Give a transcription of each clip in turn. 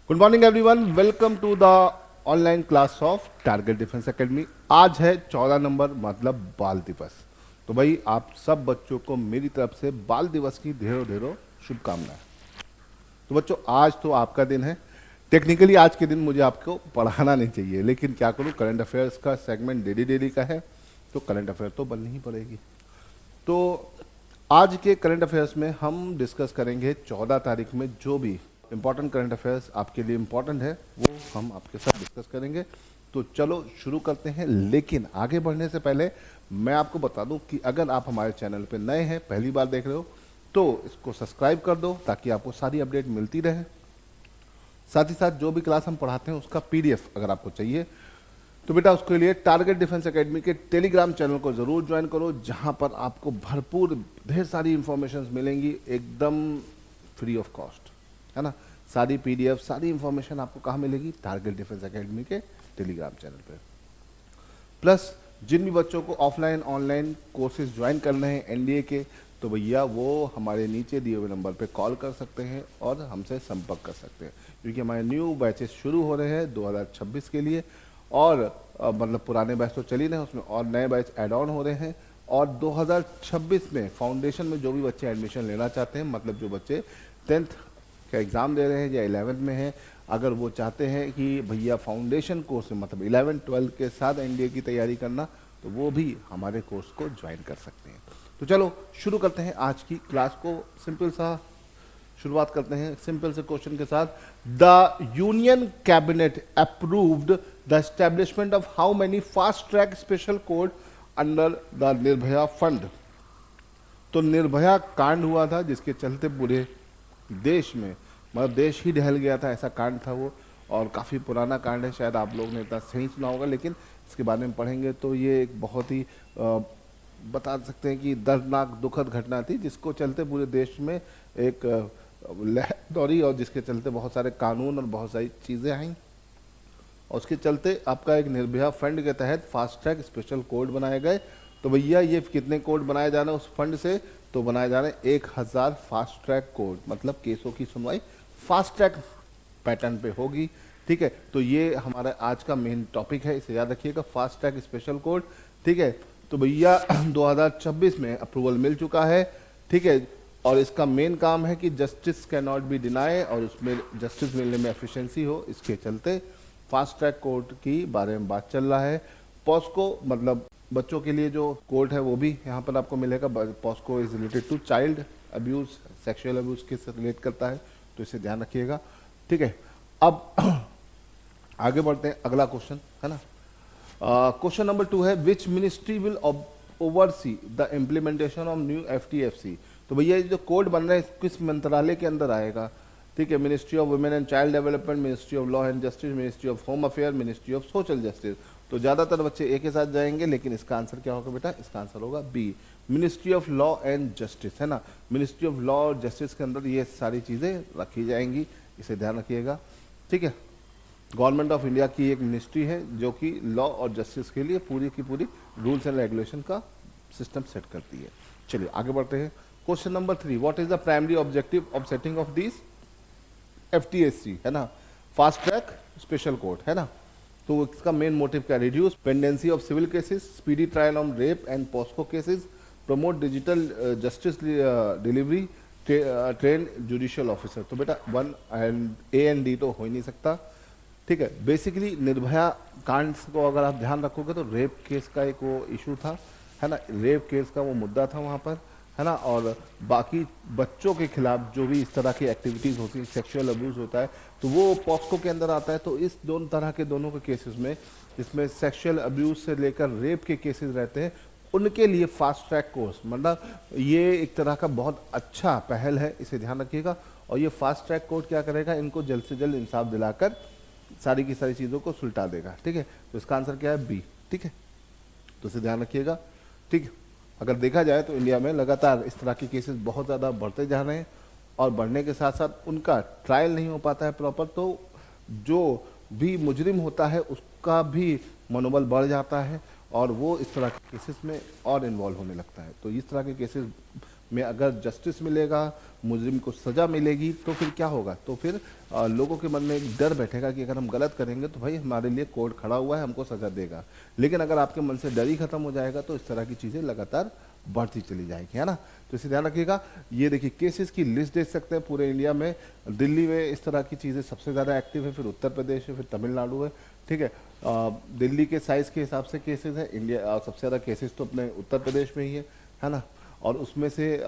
Good morning everyone, welcome to the online class of target defence academy. आज है 14 number, मतलब बाल दिवस। तो भाई आप सब बच्चों को मेरी तरफ से बाल दिवस की ढेरों ढेरों शुभकामनाएं। तो बच्चों, आज तो आपका दिन है। टेक्निकली आज के दिन मुझे आपको पढ़ाना नहीं चाहिए, लेकिन क्या करूं, करंट अफेयर्स का सेगमेंट डेली डेली का है, तो करंट अफेयर तो बननी ही पड़ेगी। तो आज के करंट अफेयर्स में हम डिस्कस करेंगे 14 तारीख में जो भी इंपॉर्टेंट करंट अफेयर्स आपके लिए इंपॉर्टेंट है वो हम आपके साथ डिस्कस करेंगे। तो चलो शुरू करते हैं। लेकिन आगे बढ़ने से पहले मैं आपको बता दूं कि अगर आप हमारे चैनल पे नए हैं, पहली बार देख रहे हो, तो इसको सब्सक्राइब कर दो ताकि आपको सारी अपडेट मिलती रहे। साथ ही साथ जो भी क्लास हम पढ़ाते हैं उसका पीडीएफ अगर आपको चाहिए तो बेटा उसके लिए टारगेट डिफेंस एकेडमी के टेलीग्राम चैनल को जरूर ज्वाइन करो, जहां पर आपको भरपूर ढेर सारी इंफॉर्मेशन मिलेंगी एकदम फ्री ऑफ कॉस्ट, है ना। सारी पीडीएफ, सारी इंफॉर्मेशन आपको कहाँ मिलेगी? टारगेट डिफेंस एकेडमी के टेलीग्राम चैनल पे। प्लस जिन भी बच्चों को ऑफलाइन ऑनलाइन कोर्सेज ज्वाइन करने हैं एनडीए के, तो भैया वो हमारे नीचे दिए हुए नंबर पे कॉल कर सकते हैं और हमसे संपर्क कर सकते हैं, क्योंकि हमारे न्यू बैचेस शुरू हो रहे हैं 2026 के लिए। और मतलब पुराने बैच तो चल ही रहे हैं, उसमें और नए बैच ऐड ऑन हो रहे हैं। और 2026 में फाउंडेशन में जो भी बच्चे एडमिशन लेना चाहते हैं, मतलब जो बच्चे 10th का एग्ज़ाम दे रहे हैं या 11th में हैं, अगर वो चाहते हैं कि भैया फाउंडेशन कोर्स में मतलब 11-12 के साथ एनडीए की तैयारी करना, तो वो भी हमारे कोर्स को ज्वाइन कर सकते हैं। तो चलो शुरू करते हैं आज की क्लास को। सिंपल सा शुरुआत करते हैं सिंपल से क्वेश्चन के साथ। The union cabinet approved the establishment of how many fast track special court under the Nirbhaya fund. तो निर्भया कांड हुआ था जिसके चलते पूरे देश में, मतलब देश ही ढहल गया था, ऐसा कांड था वो। और काफ़ी पुराना कांड है, शायद आप लोग ने इतना सही सुना होगा, लेकिन इसके बारे में पढ़ेंगे तो ये एक बहुत ही बता सकते हैं कि दर्दनाक दुखद घटना थी, जिसको चलते पूरे देश में एक लहर दौड़ी और जिसके चलते बहुत सारे कानून और बहुत सारी चीज़ें आई। और उसके चलते आपका एक निर्भया फंड के तहत फास्ट ट्रैक स्पेशल कोर्ट बनाए गए। तो भैया ये कितने कोर्ट बनाए जा रहे हैं उस फंड से? तो बनाए जा रहे हैं 1000 फास्ट ट्रैक कोर्ट, मतलब केसों की सुनवाई फास्ट ट्रैक पैटर्न पे होगी। ठीक है, तो ये हमारा आज का मेन टॉपिक है, इसे याद रखिएगा, फास्ट ट्रैक स्पेशल कोर्ट। ठीक है, तो भैया 2026 में अप्रूवल मिल चुका है। ठीक है, और इसका मेन काम है कि justice can not be deny, और उसमें जस्टिस मिलने में एफिशिएंसी हो, इसके चलते फास्ट ट्रैक कोर्ट की बारे में बात चल रहा है। पॉस्को मतलब बच्चों के लिए जो कोर्ट है वो भी यहाँ पर आपको मिलेगा। POCSO is related to child abuse, sexual abuse के साथ रिलेट करता है, तो इसे ध्यान रखिएगा। ठीक है, अब आगे बढ़ते हैं, अगला क्वेश्चन है ना। क्वेश्चन नंबर 2 है, which ministry will oversee the implementation of new FTFC. तो भैया ये जो कोड बन रहा है किस मंत्रालय के अंदर आएगा? ठीक है, ministry of women and child development, ministry of law and justice, ministry of home affair, ministry of social justice. तो ज़्यादातर बच्चे एक के साथ जाएंगे, लेकिन इसका आंसर क्या होगा बेटा? इसका आंसर होगा B, ministry of law and justice, है ना। मिनिस्ट्री ऑफ लॉ और जस्टिस के अंदर ये सारी चीज़ें रखी जाएंगी, इसे ध्यान रखिएगा। ठीक है, गवर्नमेंट ऑफ इंडिया की एक मिनिस्ट्री है जो कि लॉ और जस्टिस के लिए पूरी की पूरी रूल्स एंड रेगुलेशन का सिस्टम सेट करती है। चलिए आगे बढ़ते हैं। Question number 3, what is the primary objective of setting of this FTSC, है ना, फास्ट ट्रैक स्पेशल कोर्ट, है ना। तो इसका मेन मोटिव क्या? Reduce pendency of civil cases, speedy trial on rape and POCSO cases, promote digital justice delivery, train judicial officer. तो बेटा 1 and A and D तो हो ही नहीं सकता। ठीक है, बेसिकली निर्भया कांड को अगर आप ध्यान रखोगे तो रेप केस का एक वो इशू था, है ना, रेप केस का वो मुद्दा था वहाँ पर, है ना। और बाकी बच्चों के खिलाफ जो भी इस तरह की एक्टिविटीज़ होती है, सेक्सुअल अब्यूज़ होता है, तो वो पॉस्को के अंदर आता है। तो इस दोनों तरह के दोनों के केसेस में, जिसमें सेक्सुअल अब्यूज़ से लेकर रेप के केसेस रहते हैं, उनके लिए फास्ट ट्रैक कोर्स, मतलब ये एक तरह का बहुत अच्छा पहल है, इसे ध्यान रखिएगा। और ये फास्ट ट्रैक कोर्ट क्या करेगा? इनको जल्द से जल्द इंसाफ दिलाकर सारी की सारी चीज़ों को सुलटा देगा। ठीक है, तो इसका आंसर क्या है? बी। ठीक है, तो इसे ध्यान रखिएगा। ठीक है, अगर देखा जाए तो इंडिया में लगातार इस तरह के केसेस बहुत ज़्यादा बढ़ते जा रहे हैं, और बढ़ने के साथ साथ उनका ट्रायल नहीं हो पाता है प्रॉपर, तो जो भी मुजरिम होता है उसका भी मनोबल बढ़ जाता है और वो इस तरह के केसेस में और इन्वॉल्व होने लगता है। तो इस तरह के केसेस में अगर जस्टिस मिलेगा, मुजरिम को सज़ा मिलेगी, तो फिर क्या होगा, तो फिर लोगों के मन में एक डर बैठेगा कि अगर हम गलत करेंगे तो भाई हमारे लिए कोर्ट खड़ा हुआ है, हमको सज़ा देगा। लेकिन अगर आपके मन से डर ही खत्म हो जाएगा तो इस तरह की चीज़ें लगातार बढ़ती चली जाएगी, है ना। तो इसे ध्यान रखिएगा। ये देखिए केसेस की लिस्ट देख सकते हैं पूरे इंडिया में। दिल्ली में इस तरह की चीज़ें सबसे ज़्यादा एक्टिव है, फिर उत्तर प्रदेश है, फिर तमिलनाडु है, ठीक है। दिल्ली के साइज़ के हिसाब से केसेस है, इंडिया सबसे ज़्यादा केसेस तो अपने उत्तर प्रदेश में ही है ना। और उसमें से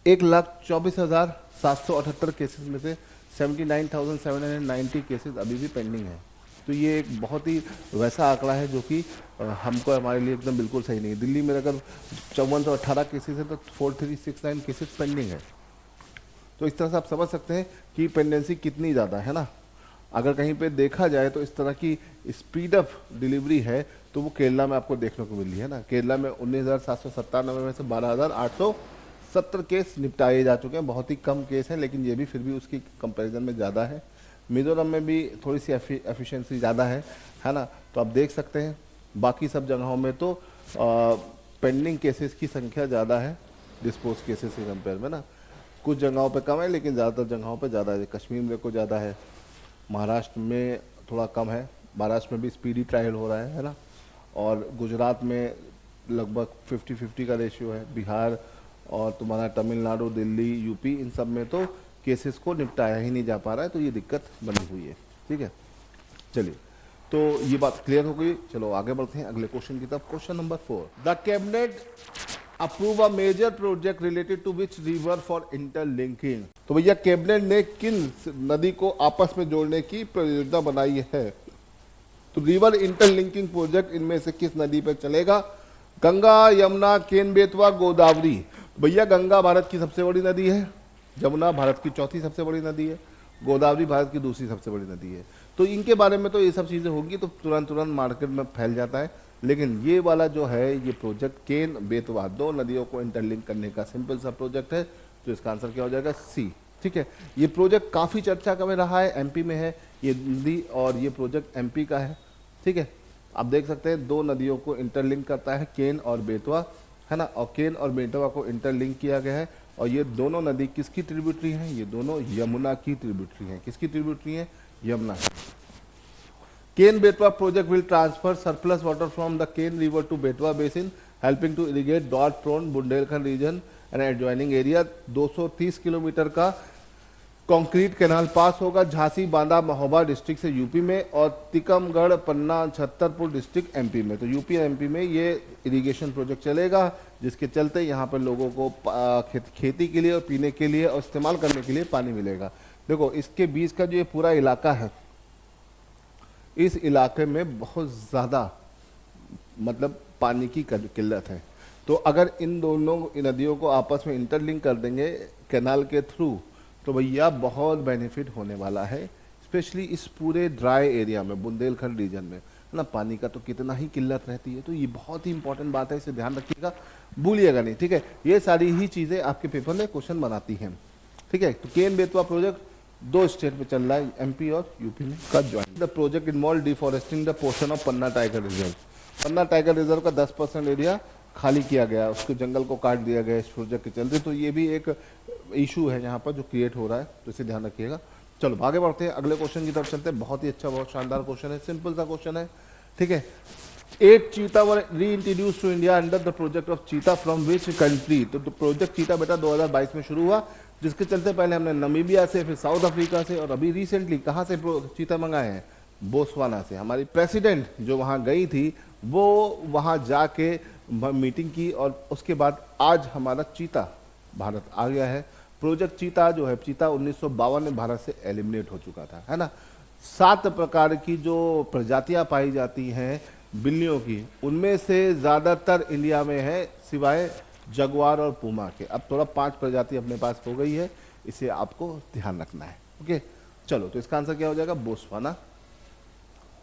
1,24,778 केसेस में से 79,790 केसेस अभी भी पेंडिंग है। तो ये एक बहुत ही वैसा आंकड़ा है जो कि हमको हमारे लिए एकदम बिल्कुल सही नहीं है। दिल्ली में अगर 5418 केसेस है तो 4369 केसेस पेंडिंग है। तो इस तरह से आप समझ सकते हैं कि पेंडेंसी कितनी ज़्यादा है ना। अगर कहीं पे देखा जाए तो इस तरह की स्पीड ऑफ डिलीवरी है तो वो केरला में आपको देखने को मिली है ना। केरला में 19,797 में से 12,870 केस निपटाए जा चुके हैं। बहुत ही कम केस हैं, लेकिन ये भी फिर भी उसकी कंपैरिजन में ज़्यादा है। मिजोरम में भी थोड़ी सी एफिशिएंसी ज़्यादा है ना। तो आप देख सकते हैं बाकी सब जगहों में तो पेंडिंग केसेस की संख्या ज़्यादा है डिस्पोज केसेस के कंपेयर में ना। कुछ जगहों पे कम है, लेकिन ज़्यादातर जगहों पे ज़्यादा है। कश्मीर में को ज़्यादा है, महाराष्ट्र में थोड़ा कम है। महाराष्ट्र में भी स्पीडी ट्रायल हो रहा है ना। और गुजरात में लगभग 50-50 का रेशियो है। बिहार और तुम्हारा तमिलनाडु, दिल्ली, यूपी, इन सब में तो केसेस को निपटाया ही नहीं जा पा रहा है। तो ये दिक्कत बनी हुई है, ठीक है। चलिए, तो ये बात क्लियर हो गई। चलो आगे बढ़ते हैं अगले क्वेश्चन की तरफ। Question number 4, the cabinet approve a major project related to which river for interlinking. तो भैया कैबिनेट ने किन नदी को आपस में जोड़ने की परियोजना बनाई है। तो रिवर इंटरलिंकिंग प्रोजेक्ट इनमें से किस नदी पर चलेगा। गंगा, यमुना, केन, बेतवा, गोदावरी। भैया गंगा भारत की सबसे बड़ी नदी है, यमुना भारत की चौथी सबसे बड़ी नदी है, गोदावरी भारत की दूसरी सबसे बड़ी नदी है। तो इनके बारे में तो ये सब चीज़ें होंगी तो तुरंत मार्केट में फैल जाता है। लेकिन ये वाला जो है ये प्रोजेक्ट केन बेतवा 2 नदियों को इंटरलिंक करने का सिंपल सा प्रोजेक्ट है। तो इसका आंसर क्या हो जाएगा, सी, ठीक है। ये प्रोजेक्ट काफ़ी चर्चा का में रहा है, एमपी में है ये नदी और ये प्रोजेक्ट एमपी का है, ठीक है। आप देख सकते हैं 2 नदियों को इंटरलिंक करता है केन और बेतवा, है ना। और केन और बेतवा को इंटरलिंक किया गया है। और ये दोनों नदी किसकी ट्रिब्यूटरी हैं, ये दोनों यमुना की ट्रिब्यूटरी हैं। किसकी ट्रिब्यूटरी हैं, Yamuna. Ken Betwa project will transfer surplus water from the Ken river to Betwa basin helping to irrigate drought prone Bundelkhand region and adjoining area. 230 kilometre का कंक्रीट कैनाल पास होगा झांसी, बांदा, महोबा डिस्ट्रिक्ट से यूपी में और तिकमगढ़, पन्ना, छतरपुर डिस्ट्रिक्ट एमपी में। तो यूपी और एमपी में ये इरिगेशन प्रोजेक्ट चलेगा, जिसके चलते यहाँ पर लोगों को खेती के लिए और पीने के लिए और इस्तेमाल करने के लिए पानी मिलेगा। देखो इसके बीच का जो ये पूरा इलाका है, इस इलाके में बहुत ज़्यादा मतलब पानी की किल्लत है। तो अगर इन दोनों नदियों को आपस में इंटरलिंक कर देंगे कैनाल के थ्रू तो भैया बहुत बेनिफिट होने वाला है। स्पेशली इस पूरे ड्राई एरिया में, बुंदेलखंड रीजन में, है ना, पानी का तो कितना ही किल्लत रहती है। तो ये बहुत ही इंपॉर्टेंट बात है, इसे ध्यान रखिएगा, भूलिएगा नहीं, ठीक है। ये सारी ही चीज़ें आपके पेपर में क्वेश्चन बनाती हैं, ठीक है। तो केन बेतवा प्रोजेक्ट 2 स्टेट में चल रहा है, एमपी और यूपी में का join. The project involve deforesting the portion of Panna tiger reserve. Panna tiger reserve का 10% एरिया खाली किया गया, उसको जंगल को काट दिया गया इस प्रोजेक्ट के चलते। तो ये भी एक इशू है यहाँ पर जो क्रिएट हो रहा है, तो इसे ध्यान रखिएगा। चलो आगे बढ़ते हैं, अगले क्वेश्चन की तरफ चलते हैं। बहुत ही अच्छा, बहुत शानदार क्वेश्चन है, सिंपल सा क्वेश्चन है, ठीक है। 8 cheetah were reintroduce to India under the project of cheetah from which country. तो प्रोजेक्ट चीता बेटा 2022 में शुरू हुआ, जिसके चलते पहले हमने नमीबिया से, फिर साउथ अफ्रीका से और अभी रिसेंटली कहाँ से चीता मंगाए हैं, बोत्सवाना से। हमारी प्रेसिडेंट जो वहाँ गई थी वो वहाँ जाके मीटिंग की और उसके बाद आज हमारा चीता भारत आ गया है। प्रोजेक्ट चीता जो है, चीता 1952 में भारत से एलिमिनेट हो चुका था, है ना। 7 प्रकार की जो प्रजातियां पाई जाती हैं बिल्लियों की, उनमें से ज़्यादातर इंडिया में है सिवाय जगुआर और पूमा के। अब थोड़ा 5 प्रजाति अपने पास हो गई है, इसे आपको ध्यान रखना है, ओके। चलो तो इसका आंसर क्या हो जाएगा, बोत्सवाना,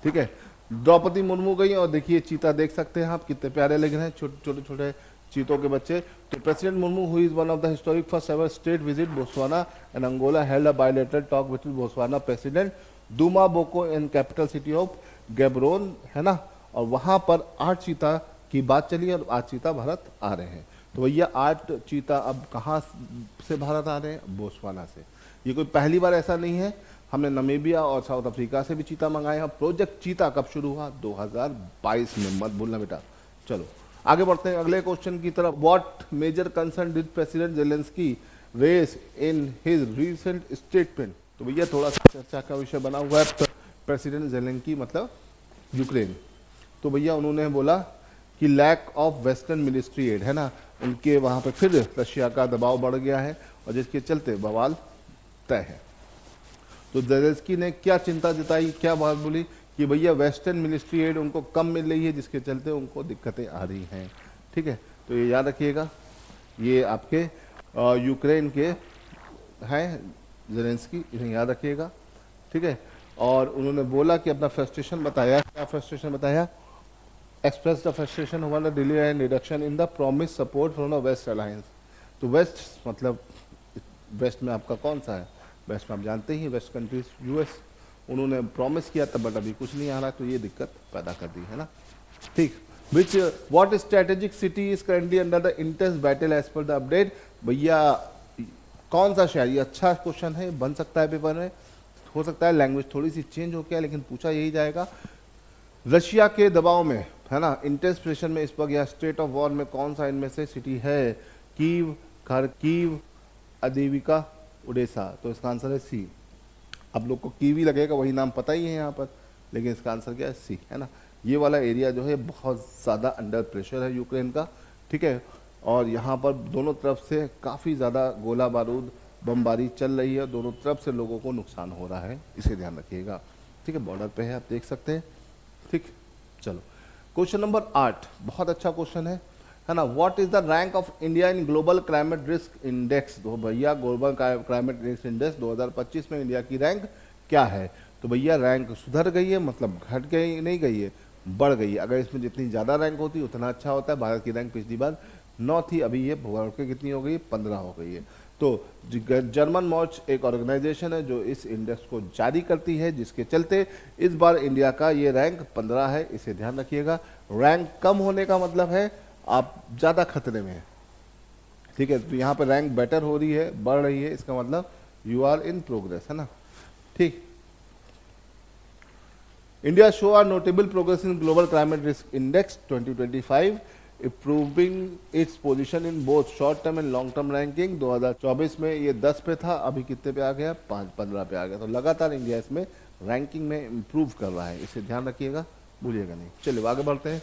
ठीक है। द्रौपदी मुर्मू गई और देखिए चीता देख सकते हैं आप, कितने प्यारे लग रहे हैं, छोटे छोटे चीतों के बच्चे। तो president Murmu who is one of the historic first ever state visit Botswana and Angola held a bilateral talk between Botswana president Duma Boko in capital city of Gaborone, है ना। और वहां पर 8 चीता की बात चली और 8 चीता भारत आ रहे हैं। तो भैया 8 चीता अब कहाँ से भारत आ रहे हैं? बोत्सवाना से। ये कोई पहली बार ऐसा नहीं है, हमने नमीबिया और साउथ अफ्रीका से भी चीता मंगाए हैं। प्रोजेक्ट चीता कब शुरू हुआ? 2022 में, मत भूलना बेटा। चलो आगे बढ़ते हैं अगले क्वेश्चन की तरफ। What major concern did president Zelensky raise in his recent statement? तो भैया थोड़ा सा चर्चा का विषय बना हुआ है। प्रेसिडेंट जेलेंस्की मतलब यूक्रेन। तो भैया उन्होंने बोला कि lack of western military aid, है ना, उनके वहाँ पे फिर रशिया का दबाव बढ़ गया है और जिसके चलते बवाल तय है। तो जेलेंस्की ने क्या चिंता जताई, क्या बात बोली कि भैया वेस्टर्न मिलिट्री एड उनको कम मिल रही है, जिसके चलते उनको दिक्कतें आ रही हैं। ठीक है, तो ये याद रखिएगा, ये आपके यूक्रेन के हैं जेलेंस्की, इन्हें याद रखिएगा। ठीक है, और उन्होंने बोला कि अपना फ्रस्ट्रेशन बताया। क्या फ्रस्ट्रेशन बताया? Express the frustration over the delay and reduction in the promise support from the west alliance. तो वेस्ट मतलब वेस्ट में आपका कौन सा है? वेस्ट में आप जानते ही वेस्ट कंट्रीज, यूएस। उन्होंने प्रॉमिस किया था बट अभी कुछ नहीं आ रहा, तो ये दिक्कत पैदा कर दी है ना। ठीक, which what strategic city is currently under the intense battle as per the update? भैया कौन सा शहर? ये अच्छा क्वेश्चन है, बन सकता है पेपर में, हो सकता है लैंग्वेज थोड़ी सी चेंज हो गया, लेकिन पूछा यही जाएगा। रशिया के दबाव में, है ना, इंटेंस प्रेशर में इस वक्त या स्टेट ऑफ वॉर में कौन सा इनमें से सिटी है? कीव, खार्किव, अदेविका, उड़ीसा। तो इसका आंसर है सी। आप लोग को कीवी लगेगा, वही नाम पता ही है यहाँ पर, लेकिन इसका आंसर क्या है? सी, है ना। ये वाला एरिया जो है बहुत ज़्यादा अंडर प्रेशर है यूक्रेन का। ठीक है, और यहाँ पर दोनों तरफ से काफ़ी ज़्यादा गोला बारूद बमबारी चल रही है, दोनों तरफ से लोगों को नुकसान हो रहा है, इसे ध्यान रखिएगा। ठीक है, बॉर्डर पे है, आप देख सकते हैं। ठीक, चलो क्वेश्चन नंबर 8, बहुत अच्छा क्वेश्चन है ना। What is the rank of India in global climate risk index? तो भैया ग्लोबल क्लाइमेट रिस्क इंडेक्स 2025 में इंडिया की रैंक क्या है? तो भैया रैंक सुधर गई है, मतलब घट गई नहीं, गई है, बढ़ गई है। अगर इसमें जितनी ज़्यादा रैंक होती उतना अच्छा होता है। भारत की रैंक पिछली बार 9 थी, अभी ये बढ़ के कितनी हो गई? 15 हो गई है। तो जर्मन मॉर्च एक ऑर्गेनाइजेशन है जो इस इंडेक्स को जारी करती है, जिसके चलते इस बार इंडिया का ये रैंक 15 है, इसे ध्यान रखिएगा। रैंक कम होने का मतलब है आप ज़्यादा खतरे में हैं। ठीक है, तो यहाँ पर रैंक बेटर हो रही है, बढ़ रही है, इसका मतलब यू आर इन प्रोग्रेस, है ना। ठीक, India show are notable progress in global climate risk index 2025, improving its position in both short term and long term ranking. 2024 में ये 10 पे था, अभी कितने पे आ गया? 15 पे आ गया। तो लगातार इंडिया इसमें रैंकिंग में इम्प्रूव कर रहा है, इसे ध्यान रखिएगा, भूलिएगा नहीं। चलिए आगे बढ़ते हैं।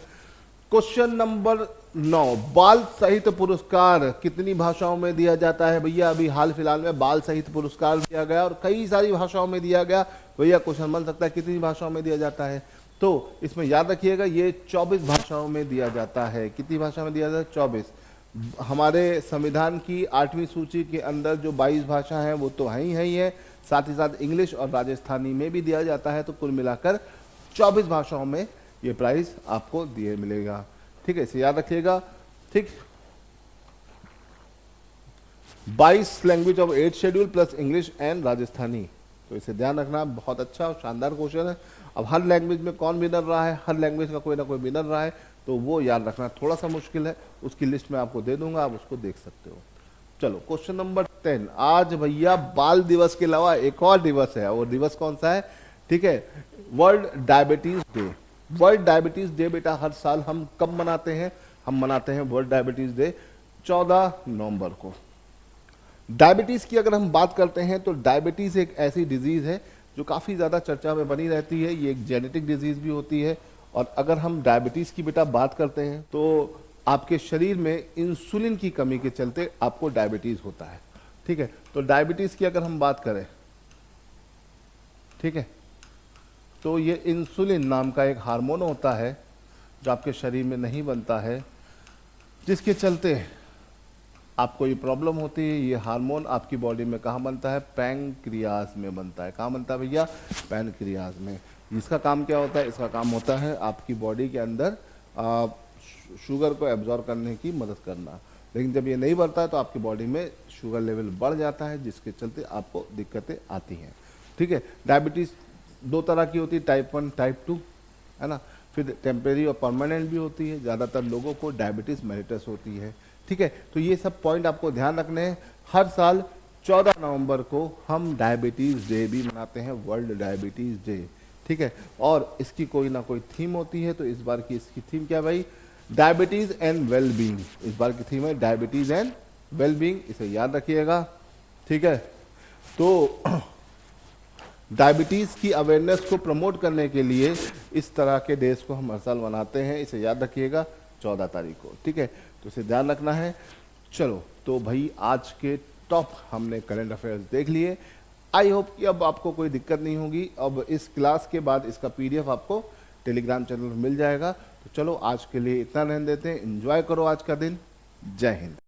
क्वेश्चन नंबर 9, बाल साहित्य पुरस्कार कितनी भाषाओं में दिया जाता है? भैया अभी हाल फिलहाल में बाल साहित्य पुरस्कार दिया गया और कई सारी भाषाओं में दिया गया। भैया क्वेश्चन बन सकता है कितनी भाषाओं में दिया जाता है? तो इसमें याद रखिएगा ये 24 भाषाओं में दिया जाता है। कितनी भाषा में दिया जाता है? 24। हमारे संविधान की 8वीं सूची के अंदर जो 22 भाषा हैं वो तो है ही है, साथ ही साथ इंग्लिश और राजस्थानी में भी दिया जाता है। तो कुल मिलाकर 24 भाषाओं में ये प्राइज आपको दिए मिलेगा। ठीक है, इसे याद रखिएगा। ठीक, 22 language of 8 schedule plus English and Rajasthani, तो इसे ध्यान रखना। बहुत अच्छा और शानदार क्वेश्चन है। अब हर लैंग्वेज में कौन विनर रहा है? हर लैंग्वेज का कोई ना कोई विनर रहा है, तो वो याद रखना थोड़ा सा मुश्किल है, उसकी लिस्ट में आपको दे दूंगा, आप उसको देख सकते हो। चलो क्वेश्चन नंबर 10, आज भैया बाल दिवस के अलावा एक और दिवस है, और दिवस कौन सा है? ठीक है, world diabetes day. World diabetes day बेटा हर साल हम कब मनाते हैं? हम मनाते हैं वर्ल्ड डायबिटीज डे 14 नवंबर को। डायबिटीज की अगर हम बात करते हैं तो डायबिटीज एक ऐसी डिजीज है जो काफ़ी ज़्यादा चर्चा में बनी रहती है। ये एक जेनेटिक डिजीज भी होती है, और अगर हम डायबिटीज की बेटा बात करते हैं तो आपके शरीर में इंसुलिन की कमी के चलते आपको डायबिटीज होता है। ठीक है, तो डायबिटीज की अगर हम बात करें, ठीक है, तो ये इंसुलिन नाम का एक हार्मोन होता है जो आपके शरीर में नहीं बनता है, जिसके चलते आपको ये प्रॉब्लम होती है। ये हार्मोन आपकी बॉडी में कहाँ बनता है? पैनक्रियाज में बनता है। कहाँ बनता है भैया? पैनक्रियाज में। इसका काम क्या होता है? इसका काम होता है आपकी बॉडी के अंदर शुगर को एब्जॉर्ब करने की मदद करना। लेकिन जब ये नहीं बढ़ता है तो आपकी बॉडी में शुगर लेवल बढ़ जाता है, जिसके चलते आपको दिक्कतें आती हैं। ठीक है, डायबिटीज़ 2 तरह की होती है, टाइप 1 टाइप 2, है ना। फिर टेम्परेरी और परमानेंट भी होती है। ज़्यादातर लोगों को डायबिटीज़ मेलिटस होती है। ठीक है, तो ये सब पॉइंट आपको ध्यान रखने हैं। हर साल 14 नवंबर को हम डायबिटीज़ डे भी मनाते हैं, वर्ल्ड डायबिटीज़ डे। ठीक है, और इसकी कोई ना कोई थीम होती है, तो इस बार की इसकी थीम क्या है भाई? Diabetes and wellbeing. इस बार की थीम है डायबिटीज़ एंड वेलबींग, इसे याद रखिएगा। ठीक है, तो डायबिटीज़ की अवेयरनेस को प्रमोट करने के लिए इस तरह के डेज को हम हर साल मनाते हैं, इसे याद रखिएगा 14 तारीख को। ठीक है, तो इसे ध्यान रखना है। चलो तो भाई आज के टॉप हमने करंट अफेयर्स देख लिए। आई होप कि अब आपको कोई दिक्कत नहीं होगी। अब इस क्लास के बाद इसका पीडीएफ आपको टेलीग्राम चैनल पर मिल जाएगा। तो चलो आज के लिए इतना रहने देते हैं। एंजॉय करो आज का दिन। जय हिंद।